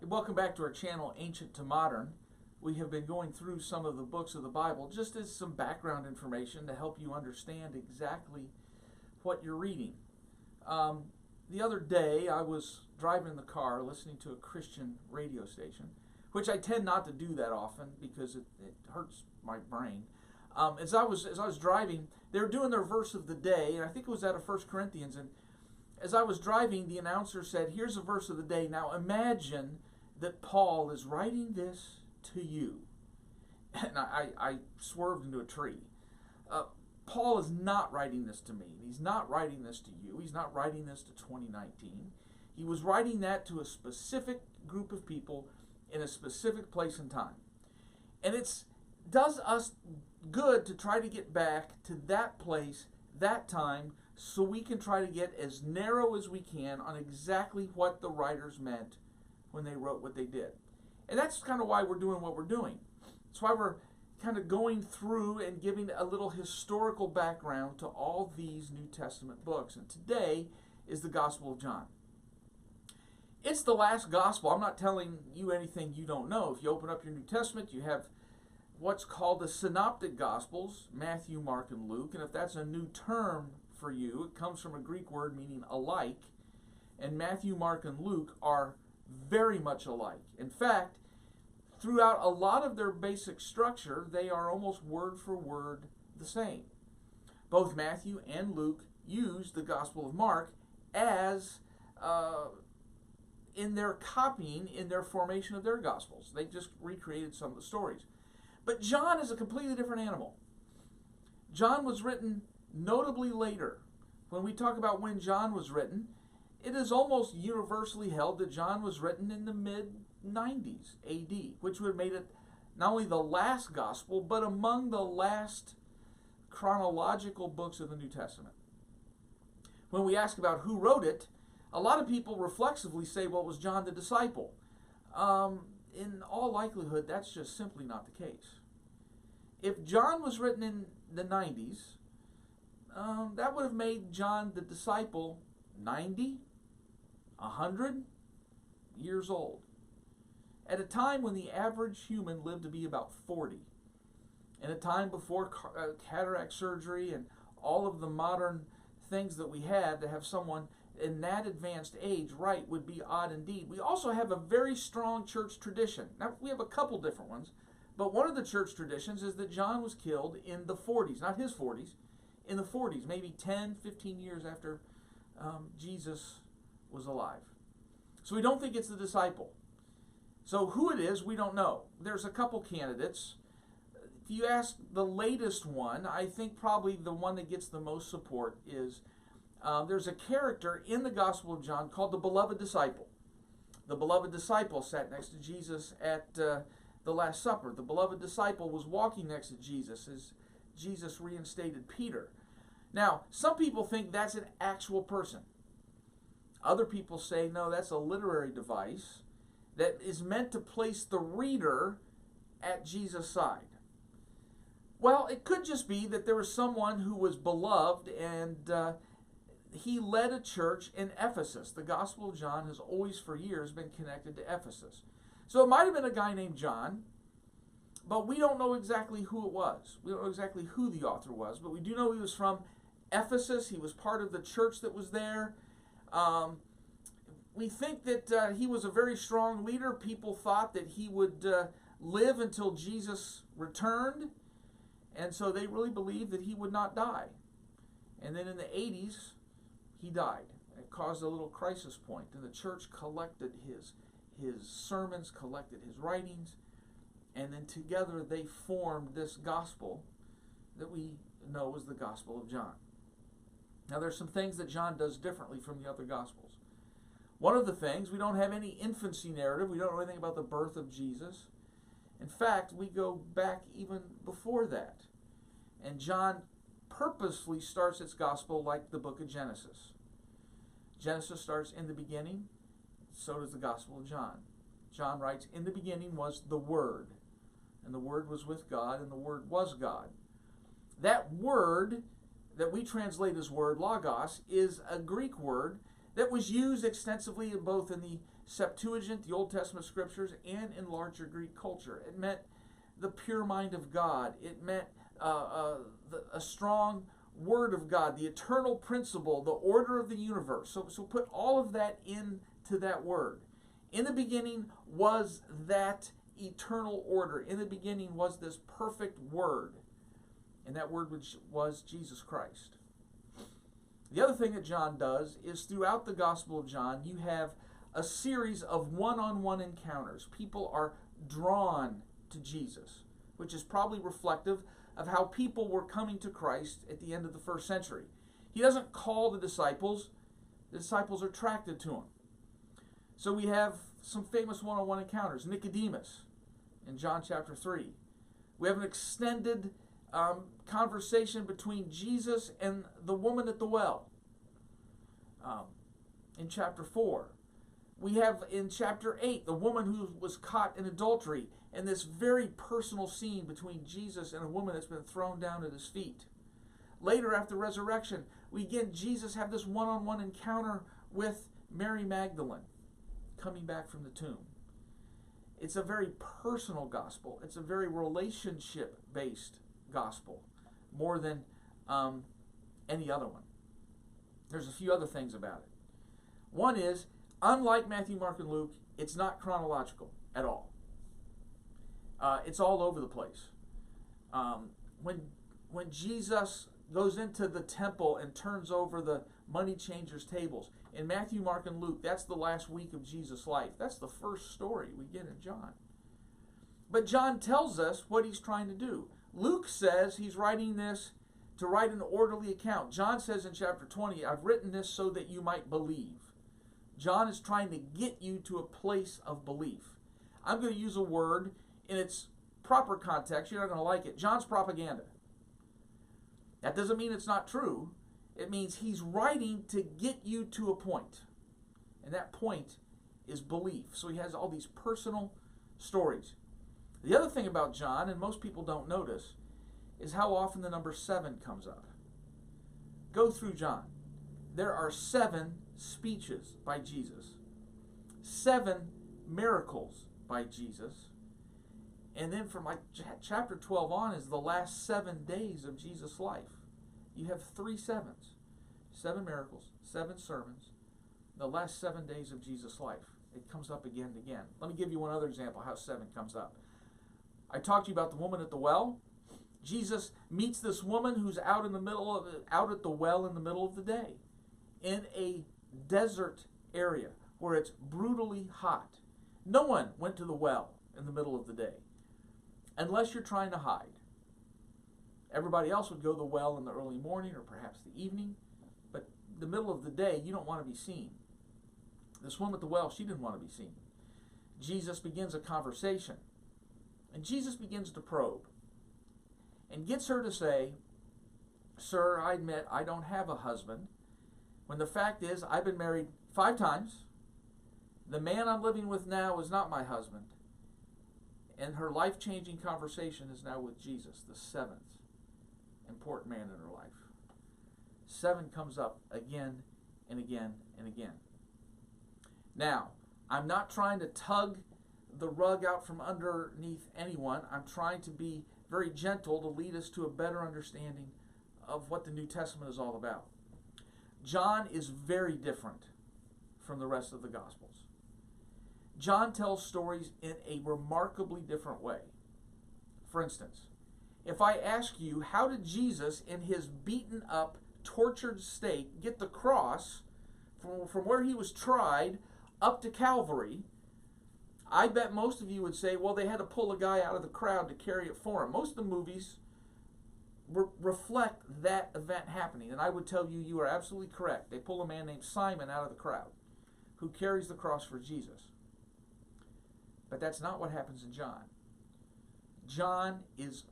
Welcome back to our channel, Ancient to Modern. We have been going through some of the books of the Bible just as some background information to help you understand exactly what you're reading. The other day, I was driving in the car listening to a Christian radio station, which I tend not to do that often because it hurts my brain. As I was driving, they were doing their verse of the day, and I think it was out of 1 Corinthians. And as I was driving, the announcer said, "Here's a verse of the day. Now imagine that Paul is writing this to you." And I swerved into a tree. Paul is not writing this to me. He's not writing this to you. He's not writing this to 2019. He was writing that to a specific group of people in a specific place and time. And it does us good to try to get back to that place, that time, so we can try to get as narrow as we can on exactly what the writers meant when they wrote what they did. And that's kind of why we're doing what we're doing. That's why we're kind of going through and giving a little historical background to all these New Testament books. And today is the Gospel of John. It's the last gospel. I'm not telling you anything you don't know. If you open up your New Testament, you have what's called the Synoptic Gospels, Matthew, Mark, and Luke. And if that's a new term for you, it comes from a Greek word meaning alike. And Matthew, Mark, and Luke are very much alike. In fact, throughout a lot of their basic structure, they are almost word for word the same. Both Matthew and Luke use the Gospel of Mark as in their copying, in their formation of their Gospels. They just recreated some of the stories. But John is a completely different animal. John was written notably later. When we talk about when John was written, it is almost universally held that John was written in the mid-90s AD, which would have made it not only the last gospel, but among the last chronological books of the New Testament. When we ask about who wrote it, a lot of people reflexively say, well, it was John the disciple. In all likelihood, that's just simply not the case. If John was written in the 90s, that would have made John the disciple 90, 100 years old, at a time when the average human lived to be about 40, in a time before cataract surgery and all of the modern things that we had. To have someone in that advanced age write would be odd indeed. We also have a very strong church tradition. Now, we have a couple different ones, but one of the church traditions is that John was killed in the 40s, not his 40s, in the 40s, maybe 10, 15 years after Jesus was alive. So we don't think it's the disciple. So who it is, we don't know. There's a couple candidates. If you ask the latest one, I think probably the one that gets the most support is there's a character in the Gospel of John called the beloved disciple. The beloved disciple sat next to Jesus at the Last Supper. The beloved disciple was walking next to Jesus as Jesus reinstated Peter. Now, some people think that's an actual person. Other people say, no, that's a literary device that is meant to place the reader at Jesus' side. Well, it could just be that there was someone who was beloved and he led a church in Ephesus. The Gospel of John has always for years been connected to Ephesus. So it might have been a guy named John, but we don't know exactly who it was. We don't know exactly who the author was, but we do know he was from Ephesus. He was part of the church that was there. We think that he was a very strong leader. People thought that he would live until Jesus returned, and so they really believed that he would not die. And then in the 80s, he died. It caused a little crisis point, and the church collected his sermons, collected his writings, and then together they formed this gospel that we know as the Gospel of John. Now, there's some things that John does differently from the other Gospels. One of the things, we don't have any infancy narrative. We don't know anything about the birth of Jesus. In fact, we go back even before that. And John purposefully starts its Gospel like the book of Genesis. Genesis starts in the beginning. So does the Gospel of John. John writes, in the beginning was the Word. And the Word was with God, and the Word was God. That word that we translate as word, logos, is a Greek word that was used extensively in both in the Septuagint, the Old Testament scriptures, and in larger Greek culture. It meant the pure mind of God. It meant a strong word of God, the eternal principle, the order of the universe. So put all of that into that word. In the beginning was that eternal order. In the beginning was this perfect word. And that word was Jesus Christ. The other thing that John does is throughout the Gospel of John, you have a series of one-on-one encounters. People are drawn to Jesus, which is probably reflective of how people were coming to Christ at the end of the first century. He doesn't call the disciples are attracted to him. So we have some famous one-on-one encounters. Nicodemus in John chapter 3. We have an extended conversation between Jesus and the woman at the well in chapter 4. We have in chapter 8 the woman who was caught in adultery, and this very personal scene between Jesus and a woman that's been thrown down at his feet. Later, after resurrection, we again, Jesus have this one-on-one encounter with Mary Magdalene coming back from the tomb. It's a very personal gospel. It's a very relationship-based gospel, more than any other one. There's a few other things about it. One is, unlike Matthew, Mark, and Luke, it's not chronological at all. It's all over the place. When Jesus goes into the temple and turns over the money changers' tables, in Matthew, Mark, and Luke, that's the last week of Jesus' life. That's the first story we get in John. But John tells us what he's trying to do. Luke says he's writing this to write an orderly account. John says in chapter 20, I've written this so that you might believe. John is trying to get you to a place of belief. I'm going to use a word in its proper context. You're not going to like it. John's propaganda. That doesn't mean it's not true. It means he's writing to get you to a point. And that point is belief. So he has all these personal stories. The other thing about John, and most people don't notice, is how often the number 7 comes up. Go through John. There are 7 speeches by Jesus, 7 miracles by Jesus, and then from chapter 12 on is the last 7 days of Jesus' life. You have 3 sevens, 7 miracles, 7 sermons, the last 7 days of Jesus' life. It comes up again and again. Let me give you one other example how 7 comes up. I talked to you about the woman at the well. Jesus meets this woman who's out at the well in the middle of the day, in a desert area where it's brutally hot. No one went to the well in the middle of the day, unless you're trying to hide. Everybody else would go to the well in the early morning or perhaps the evening, but the middle of the day, you don't want to be seen. This woman at the well, she didn't want to be seen. Jesus begins a conversation, and Jesus begins to probe and gets her to say, "Sir, I admit I don't have a husband, when the fact is I've been married 5 times. The man I'm living with now is not my husband." And her life-changing conversation is now with Jesus, the 7th important man in her life. 7 comes up again and again and again. Now, I'm not trying to tug the rug out from underneath anyone. I'm trying to be very gentle to lead us to a better understanding of what the New Testament is all about. John is very different from the rest of the Gospels. John tells stories in a remarkably different way. For instance, if I ask you, how did Jesus, in his beaten up, tortured state, get the cross from where he was tried up to Calvary, I bet most of you would say, well, they had to pull a guy out of the crowd to carry it for him. Most of the movies reflect that event happening, and I would tell you, you are absolutely correct. They pull a man named Simon out of the crowd who carries the cross for Jesus. But that's not what happens in John. John is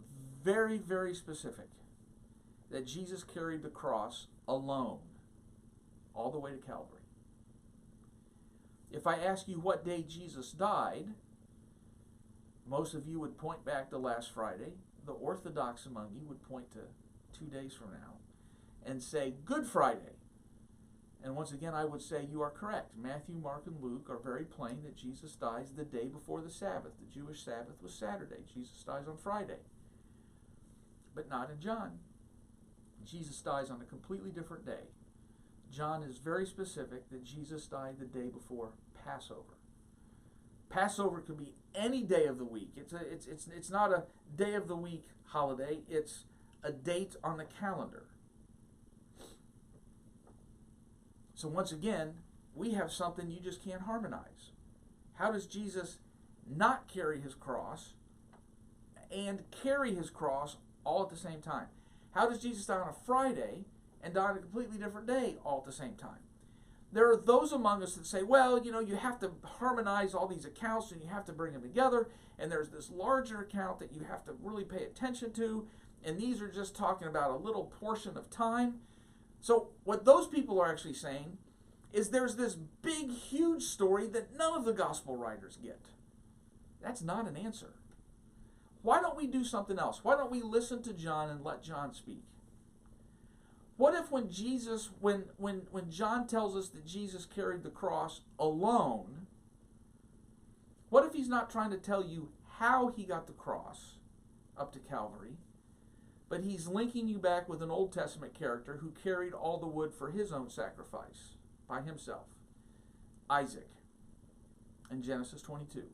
very, very specific that Jesus carried the cross alone all the way to Calvary. If I ask you what day Jesus died, most of you would point back to last Friday. The Orthodox among you would point to 2 days from now and say Good Friday. And once again, I would say you are correct. Matthew, Mark, and Luke are very plain that Jesus dies the day before the Sabbath. The Jewish Sabbath was Saturday. Jesus dies on Friday. But not in John. Jesus dies on a completely different day. John is very specific that Jesus died the day before Passover. Passover could be any day of the week. It's not a day of the week holiday. It's a date on the calendar. So once again, we have something you just can't harmonize. How does Jesus not carry his cross and carry his cross all at the same time? How does Jesus die on a Friday and die on a completely different day all at the same time? There are those among us that say, well, you have to harmonize all these accounts and you have to bring them together, and there's this larger account that you have to really pay attention to, and these are just talking about a little portion of time. So what those people are actually saying is there's this big, huge story that none of the gospel writers get. That's not an answer. Why don't we do something else? Why don't we listen to John and let John speak? What if when John tells us that Jesus carried the cross alone, what if he's not trying to tell you how he got the cross up to Calvary, but he's linking you back with an Old Testament character who carried all the wood for his own sacrifice by himself, Isaac, in Genesis 22.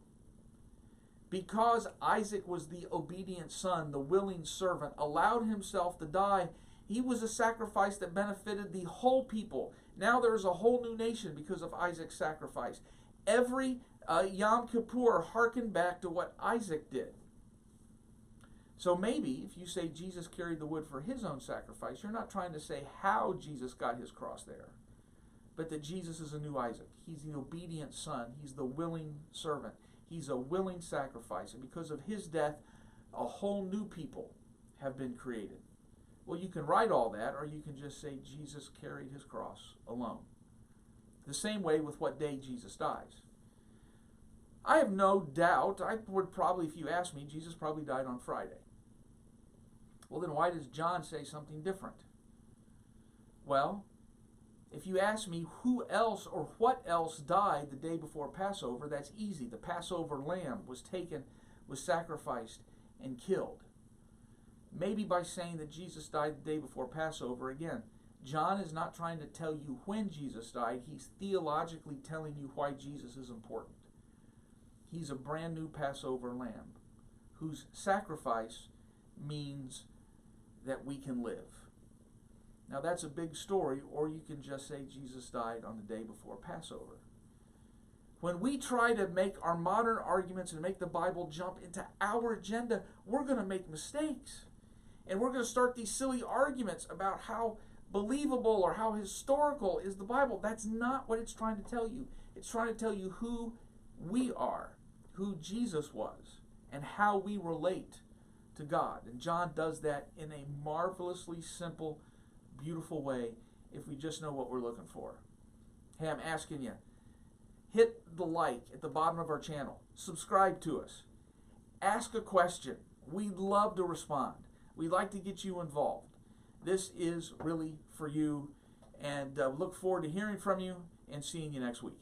Because Isaac was the obedient son, the willing servant, allowed himself to die, he was a sacrifice that benefited the whole people. Now there's a whole new nation because of Isaac's sacrifice. Every Yom Kippur harkened back to what Isaac did. So maybe if you say Jesus carried the wood for his own sacrifice, you're not trying to say how Jesus got his cross there, but that Jesus is a new Isaac. He's the obedient son. He's the willing servant. He's a willing sacrifice. And because of his death, a whole new people have been created. Well, you can write all that, or you can just say Jesus carried his cross alone. The same way with what day Jesus dies. I have no doubt, I would probably, if you ask me, Jesus probably died on Friday. Well, then why does John say something different? Well, if you ask me who else or what else died the day before Passover, that's easy. The Passover lamb was sacrificed and killed. Maybe by saying that Jesus died the day before Passover, again, John is not trying to tell you when Jesus died. He's theologically telling you why Jesus is important. He's a brand new Passover lamb whose sacrifice means that we can live. Now that's a big story, or you can just say Jesus died on the day before Passover. When we try to make our modern arguments and make the Bible jump into our agenda, we're going to make mistakes. And we're going to start these silly arguments about how believable or how historical is the Bible. That's not what it's trying to tell you. It's trying to tell you who we are, who Jesus was, and how we relate to God. And John does that in a marvelously simple, beautiful way if we just know what we're looking for. Hey, I'm asking you, hit the like at the bottom of our channel. Subscribe to us. Ask a question. We'd love to respond. We'd like to get you involved. This is really for you, and look forward to hearing from you and seeing you next week.